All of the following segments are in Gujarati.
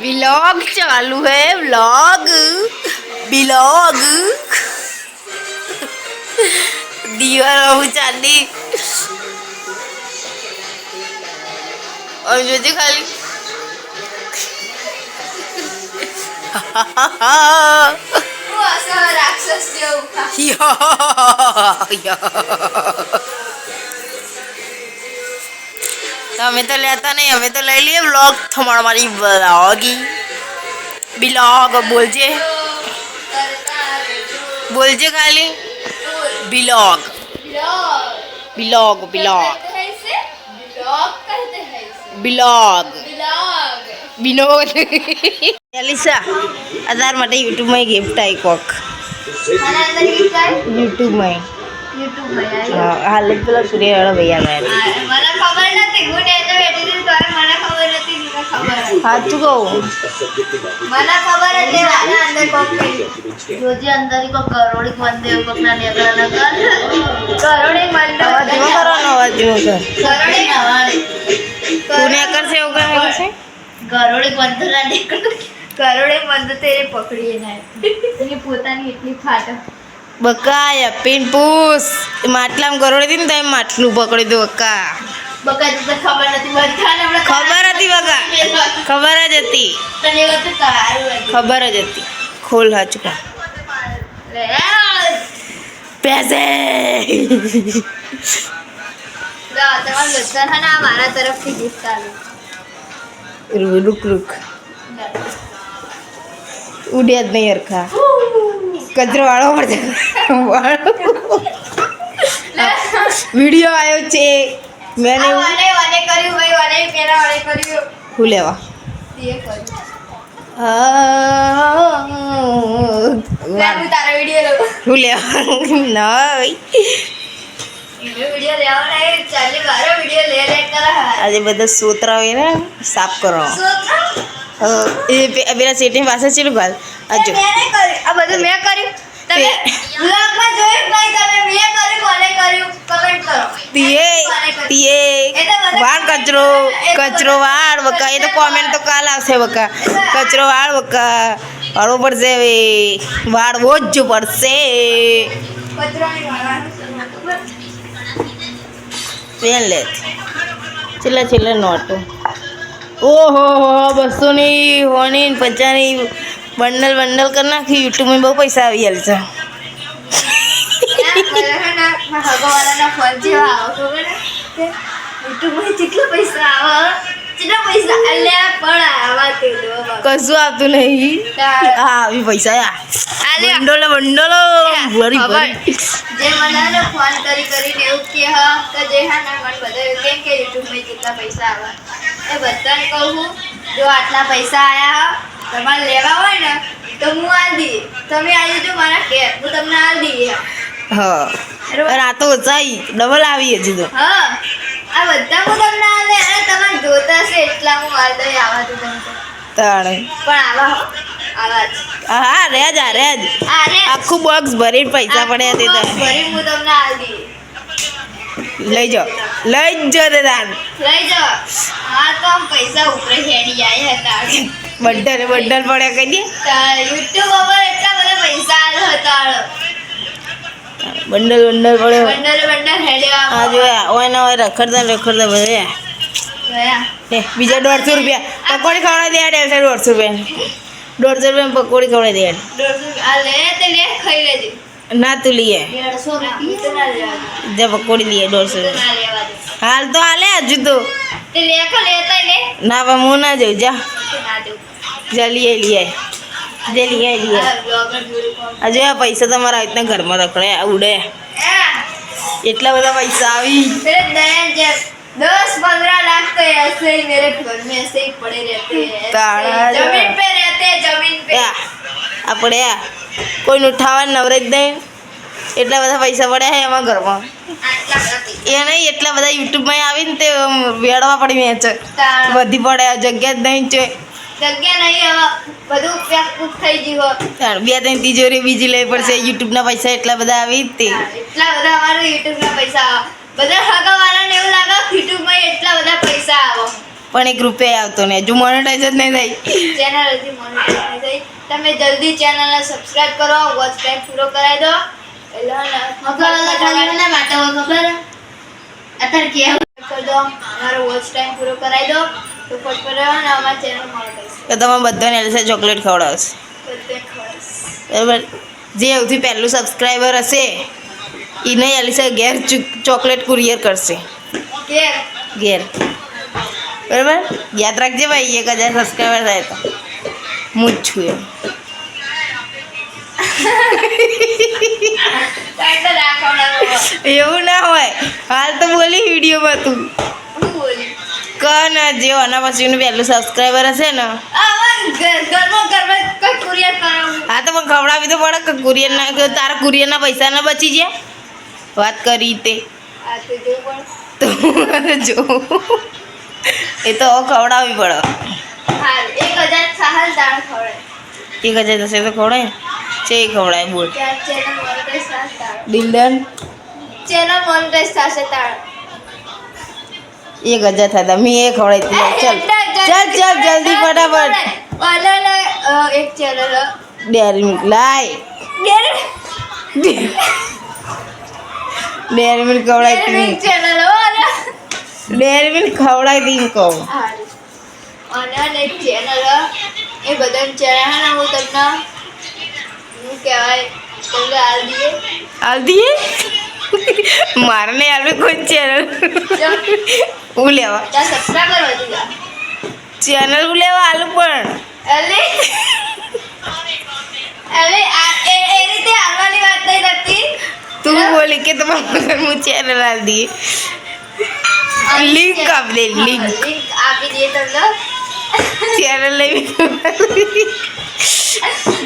व्लॉग चालू है व्लॉग व्लॉग दीवार बहु चांदी और जो खाली राक्षस तो हमें तो लेता नहीं, हमें तो ले लिए व्लॉग हमारी व्लॉगी ब्लॉग बोल जे खाली blog blog blog blog Vinod Elisa Aadhaar માટે YouTube में गिफ्ट आई कोक YouTube में हाल पेला सूर्य वाला भैया गया મને ખબર નથી હું નેચે બેઠી હતી તો મને ખબર નથી મને ખબર સાચું કહું મને ખબર હતી આના અંદર કોક જોજે અંદર કો કરોડી બંદે કોક ના નીકળા ન કર કરોડી મંડો ધીમો કરવાનો અવાજ ધીમો કર કરોડી નવાળી તું ને કર છે એવું કહે છે કરોડી બંધ ના નીકળ કરોડી બંધ તેરે પકડીએ ના એની પોતાની એટલી ફાટ બકા પિન પૂસ માટલામાં ગરોડી હતી ને તો માટલું પકડી દો બકા બકા તો ખબર નથી બધાને આપણે ખબર હતી બકા ખબર જ હતી તને વાત તારું ખબર જ હતી ખોલ હાચુકા લે પેસે લા તમાર લસણ ના મારા તરફથી ગિફ્ટ આલું રૂક રૂક ઉડ્યા જ નહીં હરખા કચરો વાળો પડશે વિડીયો આવ્યો છે મેં વાને વાને કર્યું ભાઈ વાને પેલા વાને કર્યું હું લેવા તે કર્યું લે હું તારો વિડિયો લઉં હું લેવા નહીં વિડિયો લેવા નહીં ચાલે મારો વિડિયો લે કરા આજે બધા સોતરા હોય ને સાફ કરો એ પેલા સેટિંગ પાસે ચેલું ગાલ આજો મેં નહીં કર્યું આ બધું મેં કર્યું તમે વ્લોગમાં જોયું નહીં તમે મેં કર્યું કોને કર્યું કમેન્ટ કરો તીએ વાળ કચરો વાળ બકા એ તો કોમેન્ટ તો કાલ આવશે બકા કચરો વાળ બકા વાળવો પડશે હવે વાળવો જ પડશે કચરાની વાળવાનું પેન લે છેલ્લા છેલ્લા નોટો ઓહો 200ની હોની 50ની બંડલ કરી નાખી યુટ્યુબમાં બહુ પૈસા આવી ગયા છે ભગવાનના ફોન જેવા આવતો યુટ્યુબમાં કેટલા પૈસા આવે કેટલા પૈસા અલ્યા પણ આવા તે દો કશું આવતું નહીં હા આવી પૈસા બંડોલો ભરી જે મને ફોન કરીને એવું કે હા કે જે હા ના મને બધા કેમ કે યુટ્યુબમાં કેટલા પૈસા આવે એ બધાને કહું જો આટલા પૈસા આયા તમારે લેવા હોય ને તો હું આલ દી તમે આવી જજો મારા ઘેર હું તમને આલ દઈએ હા અને આ તો ઓછાઈ ડબલ આવી હજી તો હા આ બધા હું તમને આલે અને તમારે જોતા છે એટલા હું આલ દઈ આવા તો તમને તાણે પણ આવા જ હા રેજ આખું બોક્સ ભરીને પૈસા પડ્યા તે ભરી હું તમને આલ દઈએ લઈ જાઓ તે દાન લઈ જાઓ હા તો આમ પૈસા ઉપરે હેડી જાય હતા બંડલ પડ્યા કઈ દે યુટ્યુબ ઉપર એટલા બધા પૈસા આલો હતા બંડલ પડ્યો બંડલ હેડ્યા હા જોયા ઓય ના હોય રખડતા બધા ગયા બીજા 150 રૂપિયા પકોડી ખવડાવી દે 150 રૂપિયા પકોડી ખવડાવી દે આ લે તે લે ખાઈ લેજે ના તું લઈએ 150 રૂપિયા તો ના લેવા જે પકોડી લઈએ 150 ના લેવા દે હાલ તો હાલે હજુ તો તે લેખો લેતા લે ના પણ હું ના જાઉં જા ના દઉં જા લઈએ આ બ્લોગર જોડે કોમ હજુ આ પૈસા તમારા રીતના ઘરમાં રખડે ઉડે એટલા બધા પૈસા આવી 10-15 लाख तो ऐसे ही मेरे घर में ऐसे ही पड़े रहते हैं, ताड़ा ऐसे ही जमीन पे रहते हैं, जमीन पे। આપણે કોઈને ઉઠાવવા નવરે જ નહીં, એટલા બધા પૈસા પડ્યા છે એમાં ઘરમાં. આટલા બધા પૈસા. એ નહીં, એટલા બધા યુટ્યુબમાં આવીને તે વેડવા પડી મેચ તાણ. બધી પડે, જગ્યા જ નહીં છે. જગ્યા નહીં હવે, બધું પેક થઈ ગયું. 2-3 તિજોરી બીજી લેવી પડશે. યુટ્યુબના પૈસા એટલા બધા આવી જ તે. એટલા બધા અમારે યુટ્યુબના પૈસા આવે. બધા હગાવાળાને એવું લાગે યુટ્યુબમાં એટલા બધા પૈસા આવે, પણ 1 રૂપિયા આવતો નહીં, હજુ મોનેટાઈઝ જ નહીં થઈ. ચેનલ હજી મોનેટાઈઝ નહીં થઈ. તમે જલ્દી ચેનલને સબસ્ક્રાઇબ કરો, વોચ ટાઈમ પૂરો કરાવી દો. એટલે હે ને માટે ખબર અત્યારે કેવું કરી દો, અમારો વોચ ટાઈમ પૂરો કરાવી દો તો ફટફટ ને અમારા ચેનલ મોનેટાઈઝ તો તમે બધાને એલસા ચોકલેટ ખવડાવશે, બધે ખર્ચ. બરાબર. જે સૌથી પહેલું સબસ્ક્રાઈબર હશે એને એલિસા ઘેર ચોકલેટ કુરિયર કરશે, કે ઘેર. બરાબર, યાદ રાખજે ભાઈ. 1000 સબસ્ક્રાઈબર થાય તો હું જ છું એમ. કાંઈ તો રાખવાનું. એવું ના હોય, હાલ તો બોલી વિડીયોમાં તું હું બોલી કન જે આના પછીનું પહેલું સબસ્ક્રાઈબર હશે ને, ઘરમાં કોઈ કુરિયર કરાવું. હા તો પણ ખવડાવી તો પડે કે કુરિયર ના, કે તારા કુરિયરના પૈસા ના બચી ગયા. વાત કરી તે આ તો જોવું પણ. તો જો એ તો હવે ખવડાવવી પડે. હાલ 1000 સાહલ દાળ ખવડાય. 1000 થશે તો ખવડાય ને. છે ખવડાય બોલ. ત્યાં ચેનલ મોનેટાઈઝ થશે દાળ. ડિલ્ડન ચેનલ મોનેટાઈઝ થશે દાળ. 1000 થતા મેં એ ખવડાવી. ચાલ ચાલ ચાલ જલ્દી ફટાફટ. ઓલા એક ચેનલ ડેરી મિલ્ક લાય. ડેરી મિલ્ક ખવડાવી તી. ચેનલ ઓલા ડેરી મિલ્ક ખવડાવી તી કહું. અને એક ચેનલ એ બધાની ચેનલ હે ને હું તમને હું કહેવાય તમને હાલ દઈએ. હાલ દીએ મારે નહીં આવે કોઈ ચેનલ. હું લેવા ત્યાં સબસ્ક્રાઈબર વધી ગયા. ચેનલ હું લેવા આલુ પણ અલે અરે એ રીતે હાલવાની વાત નહીં થતી. તું બોલી કે તમારા હું ચેનલ હાલ દીએ. લિંક આપી દે, લિંક લિંક આપી દઈએ તમને. ચેનલ લેવી.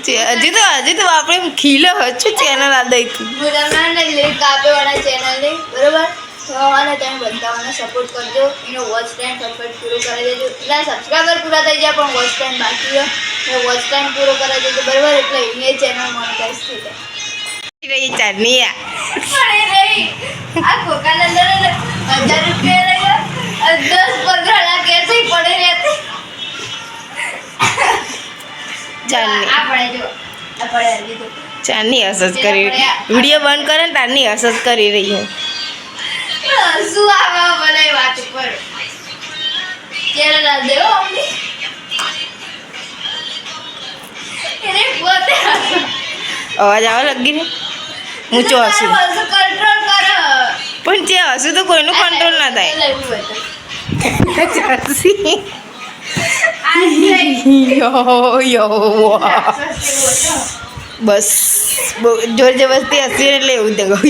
હજી તો આપણે ખીલો હજુ ચેનલ આ દઈ તું. હું તમને લિંક આપેવાળા ચેનલની બરોબર. તો અને તમે બધાને સપોર્ટ કરજો. એનો વોચ ટાઈમ ફટફટ પૂરો કરી દેજો. એટલા સબસ્ક્રાઈબર પૂરા થઈ જાય પણ વોચ ટાઈમ બાકી હોય તો વોચ ટાઈમ પૂરો કરાવી દેજો બરોબર. એટલે એ ચેનલ મોનેટાઈઝ થઈ જાય. રહી ચાંદની આ પણ એ રહી આ કોકાના અંદર 1000 રૂપિયા રહ્યા 10-15 લાખ એસે પડી રહેતી. ચાંદની આપણે જો આપણે લીધું ચાંદની હસસ કરી વિડીયો બંધ કરે ને તારની હસસ કરી રહી છે. શું આવે મને વાત ઉપર ચેનલ આ દેવો અમને એને પોતે અવાજ આવે લગી ને હું ચો હસું કંટ્રોલ કરો. પણ જે હસું તો કોઈનું કંટ્રોલ ના થાય. બસ જોર જબરસ્તી હસી એટલે એવું તે કહું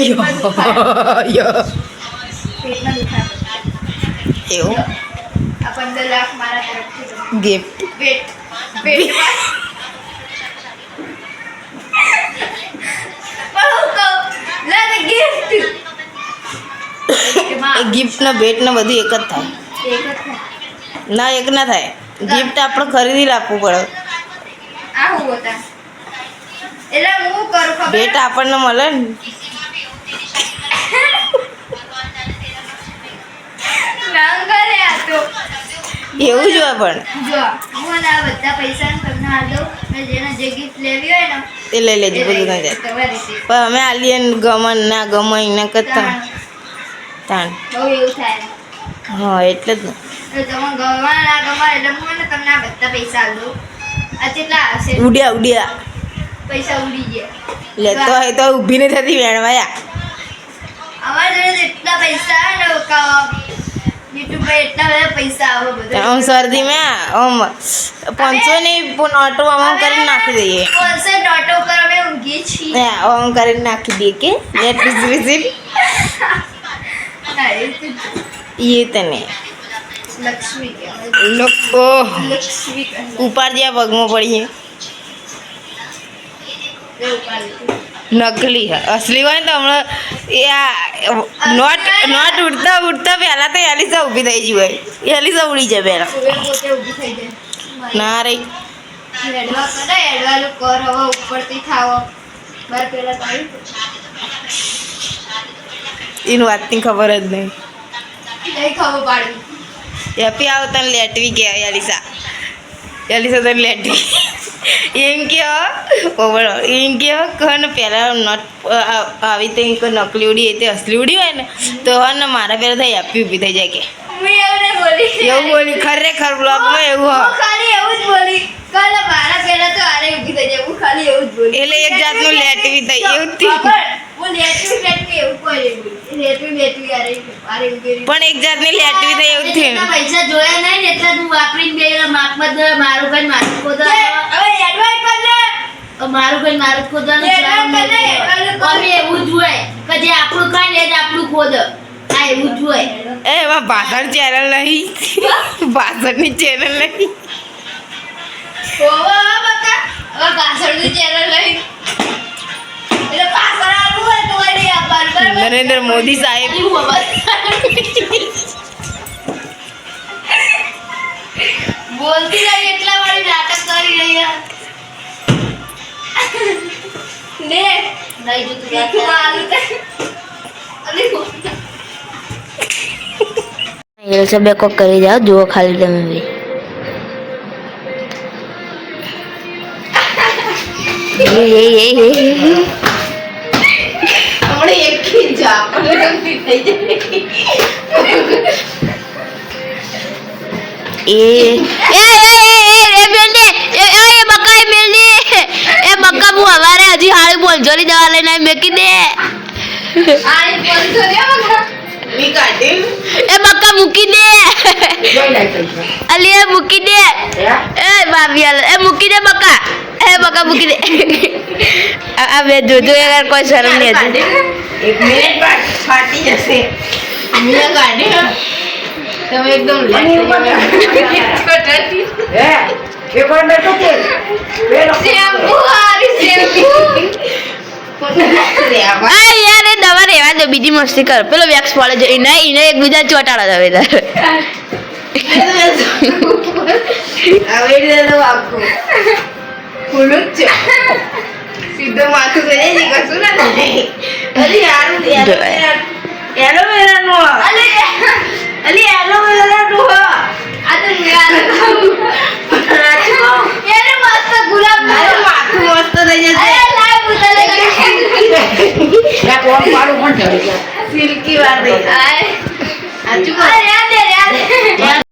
એવું. આ 15 લાખ મારા તરફથી ગિફ્ટ વેટ વેટ ગિફ્ટનો ભેટનો બધું એક જ થાય ના, એક ના થાય. ગિફ્ટ આપણે ખરીદી આપવું પડે. ભેટ આપણને મળે ને. એવું જ હોય પણ એ લઈ લેજો બધું ના જાય. પણ અમે આલીએ ને ગમન ના ગમે એના કરતા તાણ. હા એટલે જ ને ઉડ્યા ઉડ્યા પૈસા ઉડી ગયા. લેતો હોય તો ઊભી નહીં થતી વેણવાયા. અમારા જોડે એટલા પૈસા આવે ને યુટ્યુબ પર એટલા બધા પૈસા આવે બધા. આમ શરદી મેં આમ 500 ની નોટો આમ કરીને નાખી દઈએ. 500 નોટો પર અમે ઊંઘીએ છીએ. આમ કરીને નાખી દઈએ કે નેટ વિઝિટ. ના એ તો એ તને લક્ષ્મી કહેવાય. લોકો લક્ષ્મી કહેવાય. ઉપાડ જ્યાં પગમાં પડીએ એ ઉપાડી. નકલી હે અસલી હોય ને તો હમણાં એ આ નોટ ઉડતા ઉડતા પહેલા તો એલિસા ઊભી થઈ ગઈ હોય એલિસા ઉડી જાય પહેલા હવે પોતે ઊભી થઈ જાય. ના રે એડવા કરે એડવાનું કર હવે ઉપરથી ખાવો બાર પેલા તાળી એનું વાતની ખબર જ નહીં નહીં ખબર પાડવી. હેપી આવ તને લેટવી કહેવાય એલિસા એલિસા તને લેટવી એમ કે એમ કે કને પહેલાં નોટ આવી રીતે નકલી ઉડી એ તે અસલી ઉડી હોય ને તો ને મારા પહેલાં થઈ હેપી ઊભી થઈ જાય કે મેં એવું નહીં બોલી. એવું બોલી ખરેખર બ્લોગમાં એવું હું ખાલી એવું જ બોલી. કાલે મારા પહેલા તો આરે ઊભી થઈ જાય. હું ખાલી એવું જ બોલી. એટલે એક જાતનું લેટવી થઈ એવું જ થયું. ખબર? હું લેટવી એવું કોઈ નહીં બોલી. લેટવી આરે ઊભી રહી. પણ એક જાતની લેટવી થઈ એવું જ થયું પૈસા જોયા નહીં ને એટલે તું વાપરીને બે માપમાં જ મારું કઈ મારું ખોદવાનું હવે એડવાઇસ કર લે. મારું કઈ મારું ખોદવાનું અમે એવું જ હોય કે જે આપણું ખાય ને એ જ આપણું ખોદ આ એવું જ હોય. એ એમાં ભાષણ ચેનલ નહીં ભાષણની ચેનલ નહીં હોવે હવે બકા. હવે પાછળની ચેનલ લઈ. એટલે પાછળ આવવું હોય તો વળી આપવાનું. બરાબર? નરેન્દ્ર મોદી સાહેબ એવું હવે. બોલતી રહી એટલા વાળી નાટક કરી રહી યાર. લે નહીં જો તું તીખું આલુ તે. અલી એલસે બે કોક કરી જાઓ જુઓ ખાલી તમે બી હમણાં એક જાપણ થઈ હજી હાળી બોલજોરી દવા લઈને મેકી દે આઈ બોલતો રે બકા. મી કાઢી એ બક્કા મૂકી દે અલી એ મૂકી દે એ ભાભી એ મૂકી દે બક્કા એ બક્કા મૂકી દે આ બે જોજો યાર કોઈ શરમ નહીં હતી એક મિનિટ બાદ ફાટી જશે મીના કાઢી તમે એકદમ શેમ્પુ હારી શેમ્પુ. આ યાર એ દવા રેવા દો બીજી મસ્તી કર પેલો વેક્સ પડે છે એને એને એકબીજા ચોટાડો દવે સીધો માથું કરી છે કશું ના થાય અલી યારું એલોવેરા નું અલી એલોવેરા નું આ તો યાર એને મસ્ત ગુલાબ માથું મસ્ત થઈ જશે અરે લાવ બુતલે સિલ્કી વાર થઈ આય આજુ યાદ દે